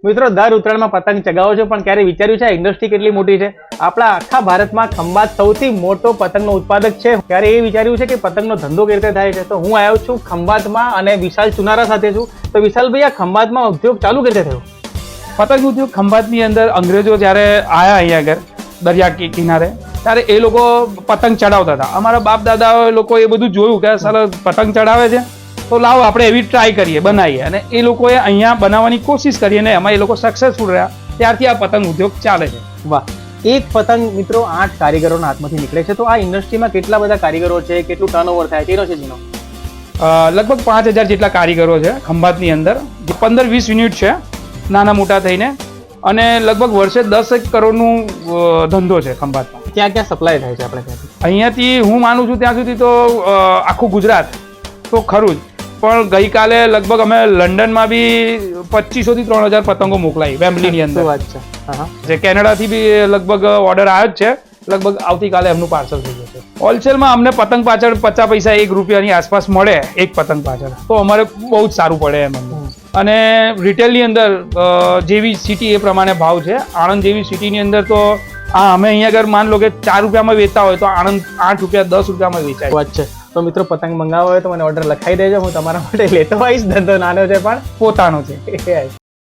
મિત્રો દર ઉત્તરાયણમાં પતંગ ચગાવો છો, પણ ક્યારે વિચાર્યું છે આ ઇન્ડસ્ટ્રી કેટલી મોટી છે? આપણા આખા ભારતમાં ખંભાત સૌથી મોટો પતંગનો ઉત્પાદક છે. ક્યારે એ વિચાર્યું છે કે પતંગનો ધંધો કેવી રીતે થાય છે? તો હું આવ્યો છું ખંભાતમાં અને વિશાલ ચુનારા સાથે છું. તો વિશાલભાઈ, આ ખંભાતમાં ઉદ્યોગ ચાલુ કેવી રીતે થયો? પતંગ ઉદ્યોગ ખંભાતની અંદર અંગ્રેજો જ્યારે આવ્યા અહીંયા આગળ દરિયા કિનારે, ત્યારે એ લોકો પતંગ ચડાવતા હતા. અમારા બાપ દાદા લોકો એ બધું જોયું કે સર પતંગ ચડાવે છે, તો લાવો આપણે એવી ટ્રાય કરીએ, બનાવીએ. અને એ લોકોએ અહીંયા બનાવવાની કોશિશ કરી અને એમાં એ લોકો સક્સેસફુલ રહ્યા. ત્યારથી આ પતંગ ઉદ્યોગ ચાલે છે. વાહ! એક પતંગ મિત્રો 8 કારીગરોના હાથમાંથી નીકળે છે. તો આ ઇન્ડસ્ટ્રીમાં કેટલા બધા કારીગરો છે, કેટલું ટર્નઓવર થાય તેનો છે જીનો? લગભગ 5000 જેટલા કારીગરો છે ખંભાતની અંદર. 15-20 યુનિટ છે નાના મોટા થઈને, અને લગભગ વર્ષે 10 કરોડનું ધંધો છે ખંભાતમાં. ક્યાં ક્યાં સપ્લાય થાય છે આપણે ત્યાંથી? અહીંયાથી હું માનું છું ત્યાં સુધી તો આખું ગુજરાત તો ખરું જ, પણ ગઈકાલે લગભગ અમે લંડનમાં બી 2500 થી 3000 પતંગો મોકલાઈ વેમ્બલીની અંદર. શું વાત છે? હા, જે કેનેડાથી બી લગભગ ઓર્ડર આવ્યો જ છે. લગભગ આવતીકાલે એમનું પાર્સલ થઈ જશે. હોલસેલમાં અમને પતંગ પાછળ 50 પૈસા 1 રૂપિયાની આસપાસ મળે એક પતંગ પાછળ, તો અમારે બહુ જ સારું પડે એમ. અને રિટેલની અંદર જેવી સિટી એ પ્રમાણે ભાવ છે. આણંદ જેવી સિટીની અંદર તો અમે અહીંયા આગળ માન લો કે 4 રૂપિયામાં વેચતા હોય તો આણંદ 8 રૂપિયા 10 રૂપિયામાં વેચાય. વાત છે. તો મિત્રો પતંગ મંગાવો હોય તો મને ઓર્ડર લખાઈ દેજો, હું તમારા માટે લેતો આવીશ. ધંધો નાનો છે પણ પોતાનો છે.